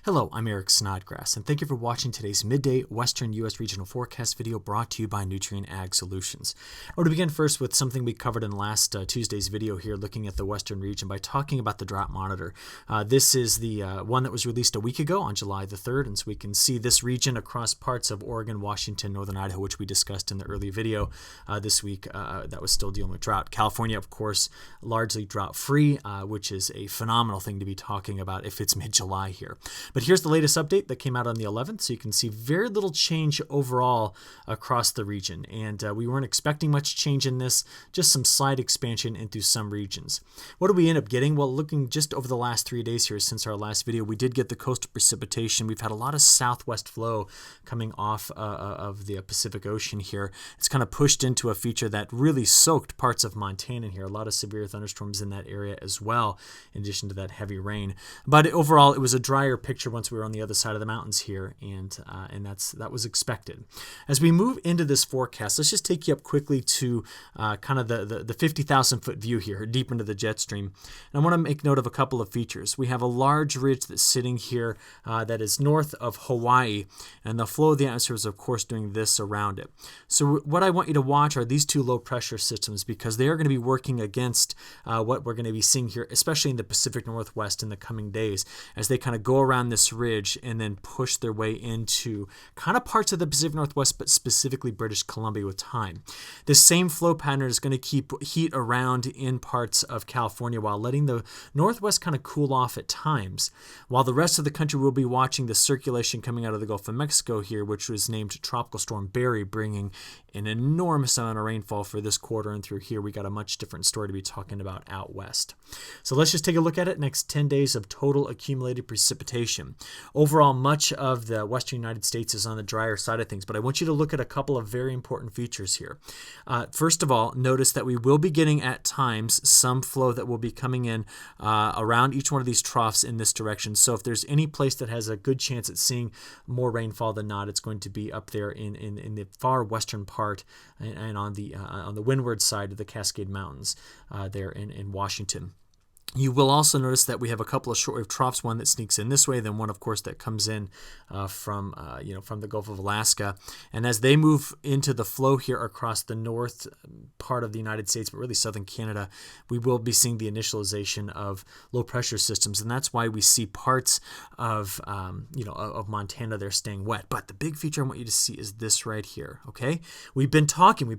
Hello, I'm Eric Snodgrass, and thank you for watching today's midday Western U.S. regional forecast video brought to you by Nutrien Ag Solutions. I want to begin first with something we covered in last Tuesday's video here, looking at the Western region by talking about the drought monitor. This is the one that was released a week ago on July the 3rd, and so we can see this region across parts of Oregon, Washington, northern Idaho, which we discussed in the early video this week that was still dealing with drought. California, of course, largely drought-free, which is a phenomenal thing to be talking about if it's mid-July here. But here's the latest update that came out on the 11th, so you can see very little change overall across the region. And we weren't expecting much change in this, just some slight expansion into some regions. What did we end up getting? Well, looking just over the last 3 days here since our last video, we did get the coastal precipitation. We've had a lot of southwest flow coming off of the Pacific Ocean here. It's kind of pushed into a feature that really soaked parts of Montana here. A lot of severe thunderstorms in that area as well, in addition to that heavy rain. But overall, it was a drier picture once we were on the other side of the mountains here, and that was expected. As we move into this forecast, let's just take you up quickly to kind of the 50,000 foot view here, deep into the jet stream. And I want to make note of a couple of features. We have a large ridge that's sitting here that is north of Hawaii, and the flow of the atmosphere is, of course, doing this around it. So what I want you to watch are these two low pressure systems, because they are going to be working against what we're going to be seeing here, especially in the Pacific Northwest in the coming days, as they kind of go around this ridge and then push their way into kind of parts of the Pacific Northwest, but specifically British Columbia with time. This same flow pattern is going to keep heat around in parts of California while letting the Northwest kind of cool off at times, while the rest of the country will be watching the circulation coming out of the Gulf of Mexico here, which was named Tropical Storm Barry, bringing an enormous amount of rainfall for this quarter, and through here we got a much different story to be talking about out west. So let's just take a look at it. Next 10 days of total accumulated precipitation. Overall, much of the western United States is on the drier side of things, but I want you to look at a couple of very important features here. First of all, notice that we will be getting at times some flow that will be coming in around each one of these troughs in this direction. So if there's any place that has a good chance at seeing more rainfall than not, it's going to be up there in the far western part and on the windward side of the Cascade Mountains there in Washington. You will also notice that we have a couple of shortwave troughs, one that sneaks in this way, then one, of course, that comes in from the Gulf of Alaska. And as they move into the flow here across the north part of the United States, but really southern Canada, we will be seeing the initialization of low pressure systems, and that's why we see parts of Montana there staying wet. But the big feature I want you to see is this right here. Okay, we've been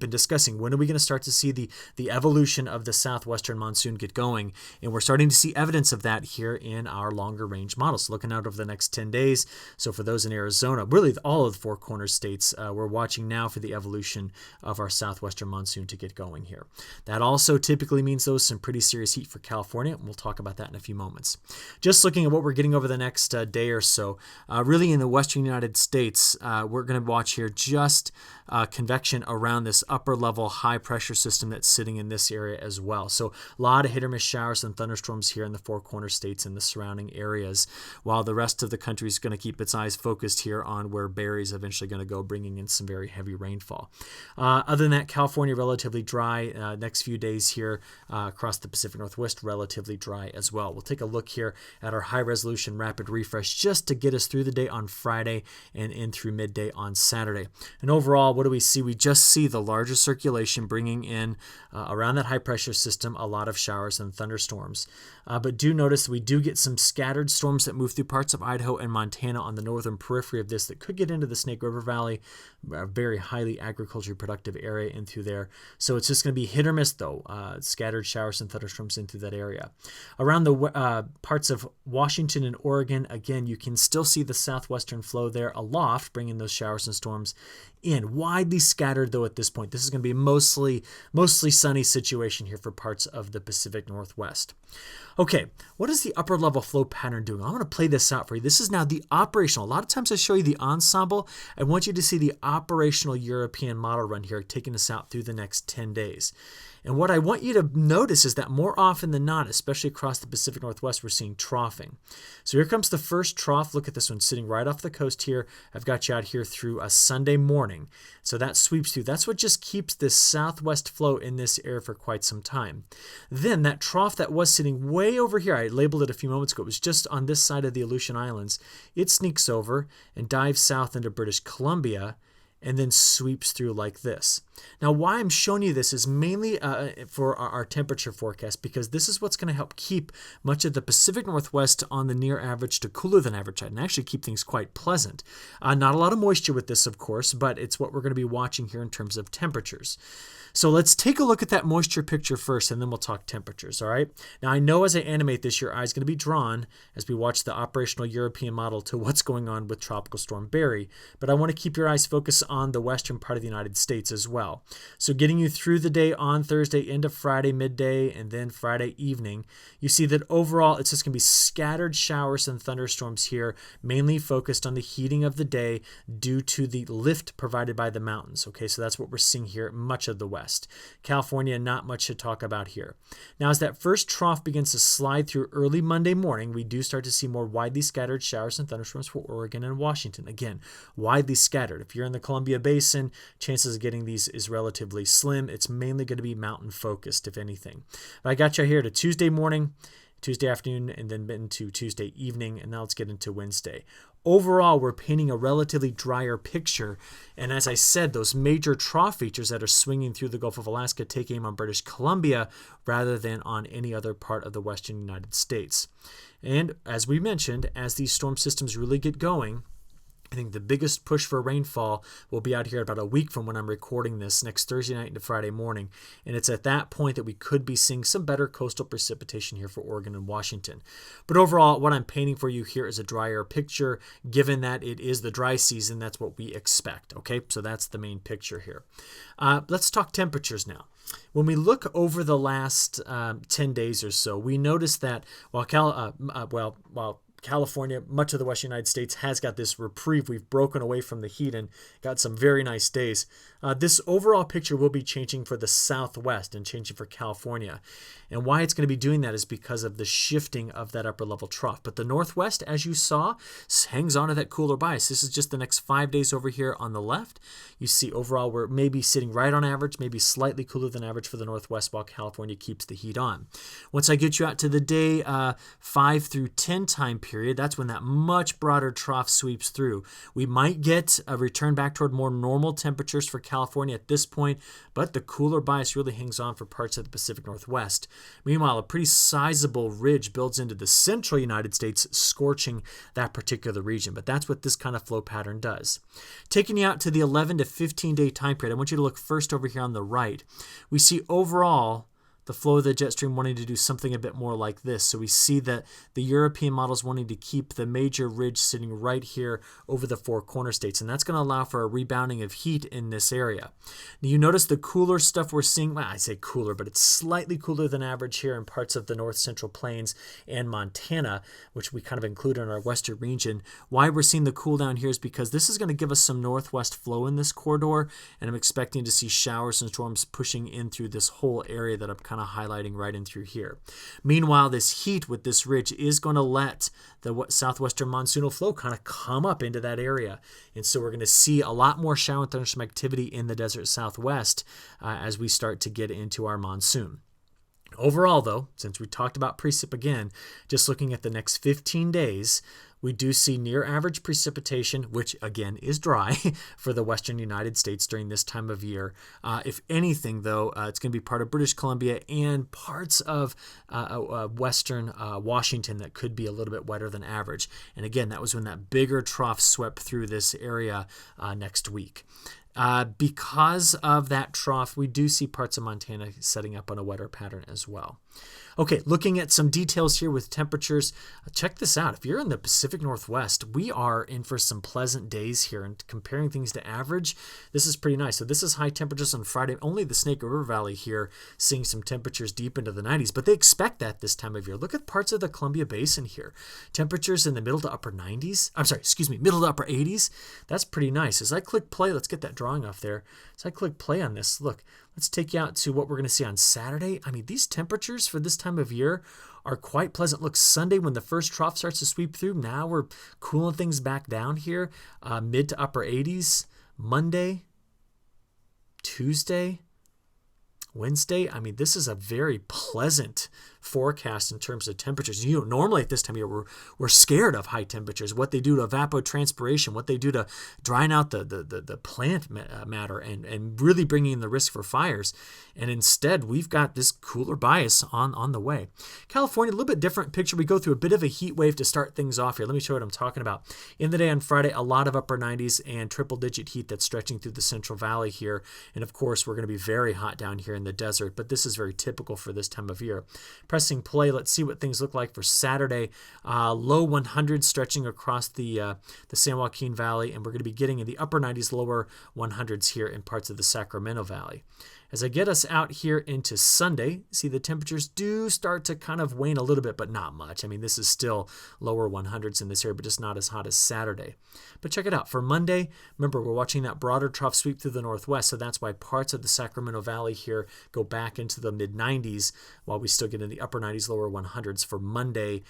discussing when are we going to start to see the evolution of the southwestern monsoon get going, and we're starting to see evidence of that here in our longer range models, looking out over the next 10 days. So for those in Arizona, really all of the Four Corners states, we're watching now for the evolution of our southwestern monsoon to get going here. That also typically means some pretty serious heat for California, and we'll talk about that in a few moments. Just looking at what we're getting over the next day or so, really in the western United States, we're going to watch here just convection around this upper level high pressure system that's sitting in this area as well. So a lot of hit or miss showers and thunderstorms here in the Four Corners states and the surrounding areas, while the rest of the country is going to keep its eyes focused here on where Barry is eventually going to go, bringing in some very heavy rainfall. Other than that, California relatively dry. Next few days here across the Pacific Northwest, relatively dry as well. We'll take a look here at our high resolution rapid refresh just to get us through the day on Friday and in through midday on Saturday. And overall, what do we see? We just see the larger circulation bringing in around that high pressure system a lot of showers and thunderstorms. But do notice we do get some scattered storms that move through parts of Idaho and Montana on the northern periphery of this that could get into the Snake River Valley, a very highly agriculturally productive area in through there. So it's just going to be hit or miss, though, scattered showers and thunderstorms into that area. Around the parts of Washington and Oregon, again, you can still see the southwestern flow there aloft, bringing those showers and storms in. Widely scattered, though, at this point. This is going to be mostly sunny situation here for parts of the Pacific Northwest. Okay, what is the upper level flow pattern doing? I'm going to play this out for you. This is now the operational. A lot of times I show you the ensemble. I want you to see the operational European model run here, taking us out through the next 10 days. And what I want you to notice is that more often than not, especially across the Pacific Northwest, we're seeing troughing. So here comes the first trough. Look at this one sitting right off the coast here. I've got you out here through a Sunday morning. So that sweeps through. That's what just keeps this southwest flow in this area for quite some time. Then that trough that was sitting way over here, I labeled it a few moments ago, it was just on this side of the Aleutian Islands. It sneaks over and dives south into British Columbia and then sweeps through like this. Now, why I'm showing you this is mainly for our temperature forecast, because this is what's going to help keep much of the Pacific Northwest on the near average to cooler than average side and actually keep things quite pleasant. Not a lot of moisture with this, of course, but it's what we're going to be watching here in terms of temperatures. So let's take a look at that moisture picture first, and then we'll talk temperatures, all right? Now, I know as I animate this, your eye's going to be drawn as we watch the operational European model to what's going on with Tropical Storm Barry, but I want to keep your eyes focused on the western part of the United States as well. So getting you through the day on Thursday into Friday midday and then Friday evening, you see that overall it's just going to be scattered showers and thunderstorms here, mainly focused on the heating of the day due to the lift provided by the mountains. Okay, so that's what we're seeing here, much of the west. California, not much to talk about here. Now, as that first trough begins to slide through early Monday morning, we do start to see more widely scattered showers and thunderstorms for Oregon and Washington. Again, widely scattered. If you're in the Columbia Basin, chances of getting these is relatively slim. It's mainly going to be mountain focused, if anything. But I got you here to Tuesday morning, Tuesday afternoon, and then into Tuesday evening, and now let's get into Wednesday. Overall, we're painting a relatively drier picture, and as I said, those major trough features that are swinging through the Gulf of Alaska take aim on British Columbia rather than on any other part of the western United States. And as we mentioned, as these storm systems really get going, I think the biggest push for rainfall will be out here about a week from when I'm recording this, next Thursday night into Friday morning. And it's at that point that we could be seeing some better coastal precipitation here for Oregon and Washington. But overall, what I'm painting for you here is a drier picture. Given that it is the dry season, that's what we expect. Okay, so that's the main picture here. Let's talk temperatures now. When we look over the last 10 days or so, we notice that while California, much of the western United States has got this reprieve. We've broken away from the heat and got some very nice days. This overall picture will be changing for the Southwest and changing for California. And why it's going to be doing that is because of the shifting of that upper level trough. But the Northwest, as you saw, hangs on to that cooler bias. This is just the next 5 days over here on the left. You see overall we're maybe sitting right on average, maybe slightly cooler than average for the Northwest while California keeps the heat on. Once I get you out to the day 5 through 10 time period, that's when that much broader trough sweeps through. We might get a return back toward more normal temperatures for California at this point, but the cooler bias really hangs on for parts of the Pacific Northwest. Meanwhile, a pretty sizable ridge builds into the central United States, scorching that particular region. But that's what this kind of flow pattern does. Taking you out to the 11 to 15 day time period, I want you to look first over here on the right. We see overall the flow of the jet stream wanting to do something a bit more like this. So we see that the European model is wanting to keep the major ridge sitting right here over the four corner states, and that's going to allow for a rebounding of heat in this area. Now you notice the cooler stuff we're seeing, well, I say cooler, but it's slightly cooler than average here in parts of the north central plains and Montana, which we kind of include in our western region. Why we're seeing the cool down here is because this is going to give us some northwest flow in this corridor, and I'm expecting to see showers and storms pushing in through this whole area that I'm kind of highlighting right in through here. Meanwhile, this heat with this ridge is going to let the southwestern monsoonal flow kind of come up into that area. And so we're going to see a lot more shower and thunderstorm activity in the desert southwest as we start to get into our monsoon. Overall, though, since we talked about precip again, just looking at the next 15 days, we do see near average precipitation, which again is dry for the western United States during this time of year. If anything, though, it's going to be part of British Columbia and parts of western Washington that could be a little bit wetter than average. And again, that was when that bigger trough swept through this area next week. Because of that trough, we do see parts of Montana setting up on a wetter pattern as well. Okay, looking at some details here with temperatures, check this out. If you're in the Pacific Northwest, we are in for some pleasant days here, and comparing things to average, this is pretty nice. So this is high temperatures on Friday. Only the Snake River Valley here seeing some temperatures deep into the 90s, but they expect that this time of year. Look at parts of the Columbia Basin here. Temperatures in the middle to upper 90s. Middle to upper 80s. That's pretty nice. As I click play, let's get that drawing off there. As I click play on this, look Let's take you out to what we're going to see on Saturday. I mean, these temperatures for this time of year are quite pleasant. Look, Sunday when the first trough starts to sweep through, now we're cooling things back down here, mid to upper 80s. Monday, Tuesday, Wednesday, I mean, this is a very pleasant forecast in terms of temperatures. You know, normally at this time of year, we're scared of high temperatures, what they do to evapotranspiration, what they do to drying out the plant matter and really bringing in the risk for fires. And instead, we've got this cooler bias on the way. California, a little bit different picture. We go through a bit of a heat wave to start things off here. Let me show you what I'm talking about. In the day on Friday, a lot of upper 90s and triple-digit heat that's stretching through the Central Valley here. And of course, we're going to be very hot down here in the desert, but this is very typical for this time of year. Pressing play, let's see what things look like for Saturday. Low 100s stretching across the San Joaquin Valley, and we're going to be getting in the upper 90s, lower 100s here in parts of the Sacramento Valley. As I get us out here into Sunday, see the temperatures do start to kind of wane a little bit, but not much. I mean, this is still lower 100s in this area, but just not as hot as Saturday. But check it out. For Monday, remember, we're watching that broader trough sweep through the northwest, so that's why parts of the Sacramento Valley here go back into the mid-90s, while we still get in the upper 90s, lower 100s for Monday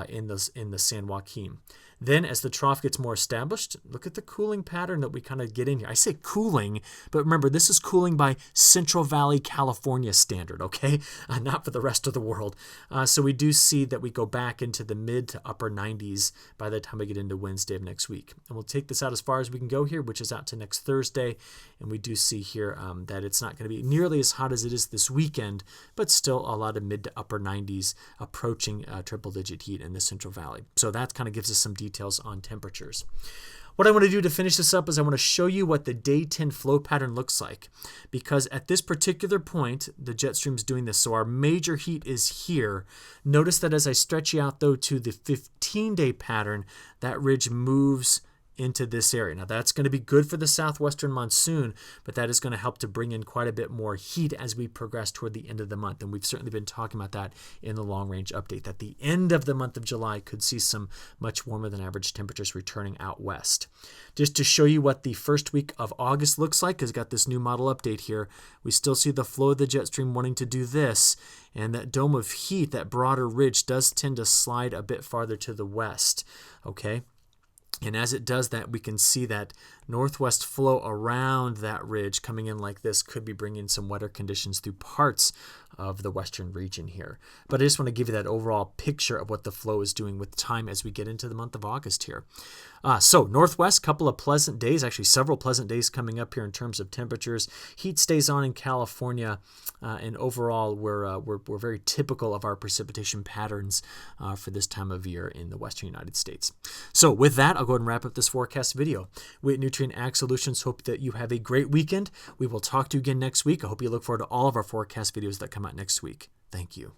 in the San Joaquin. Then as the trough gets more established, look at the cooling pattern that we kind of get in here. I say cooling, but remember, this is cooling by Central Valley, California standard, okay? Not for the rest of the world. So we do see that we go back into the mid to upper 90s by the time we get into Wednesday of next week. And we'll take this out as far as we can go here, which is out to next Thursday. And we do see here that it's not going to be nearly as hot as it is this weekend, but still a lot of mid to upper 90s approaching triple-digit heat in the Central Valley. So that kind of gives us some details on temperatures. What I want to do to finish this up is I want to show you what the day 10 flow pattern looks like, because at this particular point, the jet stream's doing this. So our major heat is here. Notice that as I stretch you out, though, to the 15-day pattern, that ridge moves into this area. Now that's going to be good for the southwestern monsoon, but that is going to help to bring in quite a bit more heat as we progress toward the end of the month. And we've certainly been talking about that in the long range update, that the end of the month of July could see some much warmer than average temperatures returning out west. Just to show you what the first week of August looks like, because I've got this new model update here, we still see the flow of the jet stream wanting to do this, and that dome of heat, that broader ridge, does tend to slide a bit farther to the west, okay? And as it does that, we can see that northwest flow around that ridge coming in like this could be bringing some wetter conditions through parts of the western region here. But I just want to give you that overall picture of what the flow is doing with time as we get into the month of August here. So northwest, couple of pleasant days, actually several pleasant days coming up here in terms of temperatures. Heat stays on in California, and overall we're very typical of our precipitation patterns for this time of year in the western United States. So with that, I'll go ahead and wrap up this forecast video. We at Nutrien Ag Solutions hope that you have a great weekend. We will talk to you again next week. I hope you look forward to all of our forecast videos that come out next week. Thank you.